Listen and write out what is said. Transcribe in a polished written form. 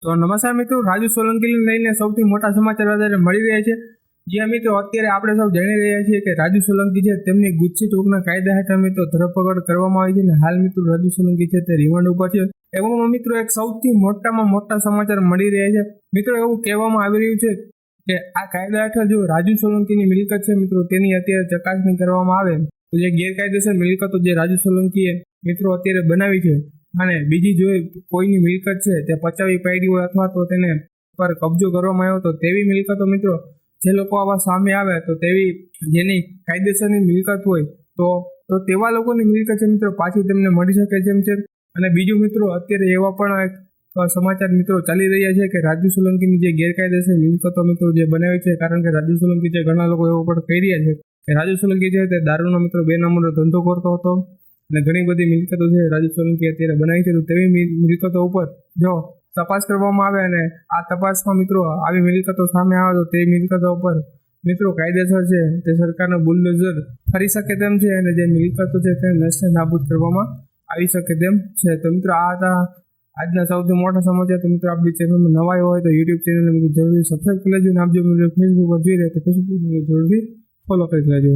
તો નમસ્કાર મિત્રો, રાજુ સોલંકીને લઈને સૌથી મોટા સમાચાર અત્યારે મળી રહ્યા છે. જ્યાં મિત્રો અત્યારે આપણે સૌ જાણી રહ્યા છીએ કે રાજુ સોલંકી છે તેમની ગુજસી ટોકના કાયદા હેઠળ મિત્રો ધરપકડ કરવામાં આવી છે અને હાલ મિત્રો રાજુ સોલંકી છે તે રિમાન્ડ ઉપર છે. એવામાં મિત્રો એક સૌથી મોટામાં મોટા સમાચાર મળી રહ્યા છે. મિત્રો એવું કહેવામાં આવી રહ્યું છે કે આ કાયદા હેઠળ જો રાજુ સોલંકીની મિલકત છે મિત્રો તેની અત્યારે ચકાસણી કરવામાં આવે તો જે ગેરકાયદેસર મિલકતો જે રાજુ સોલંકીએ મિત્રો અત્યારે બનાવી છે અને બીજી જો કોઈની મિલકત છે તે પચાવી પાડી હોય અથવા તો તેને પર કબજો કરવામાં આવ્યો તો તેવી મિલકતો મિત્રો જે લોકો આવા સામે આવે તો તેવી જેની કાયદેસરની મિલકત હોય તો તેવા લોકોની મિલકત છે મિત્રો પાછી તેમને મળી શકે તેમ છે. અને બીજું મિત્રો અત્યારે એવા પણ એક સમાચાર મિત્રો ચાલી રહ્યા છે કે રાજુ સોલંકીની જે ગેરકાયદેસર મિલકતો મિત્રો જે બનાવી છે, કારણ કે રાજુ સોલંકી છે ઘણા લોકો એવો પણ કહી રહ્યા છે કે રાજુ સોલંકી છે તે દારૂનો મિત્રો 2 નંબરનો ધંધો કરતો હતો અને ઘણી બધી મિલકતો છે રાજુ સોલંકી અત્યારે બનાવી છે. તો તેવી મિલકતો ઉપર જો તપાસ કરવામાં આવે અને આ તપાસમાં મિત્રો આવી મિલકતો સામે આવે તો તે મિલકતો ઉપર મિત્રો કાયદેસર છે તે સરકારનો બુલડોઝર ફરી શકે તેમ છે અને જે મિલકતો છે તેને નષ્ટ નાબૂદ કરવામાં આવી શકે તેમ છે. તો મિત્રો આ હતા આજના સૌથી મોટા સમાચાર. તો મિત્રો આપણી ચેનલમાં નવા હોય તો યુટ્યુબ ચેનલને મિત્રો જરૂરથી સબસ્ક્રાઈબ કરી લેજો અને આપ જો મિત્રો ફેસબુક પર જોઈ રહ્યા તો ફેસબુક જરૂરથી ફોલો કરી લેજો.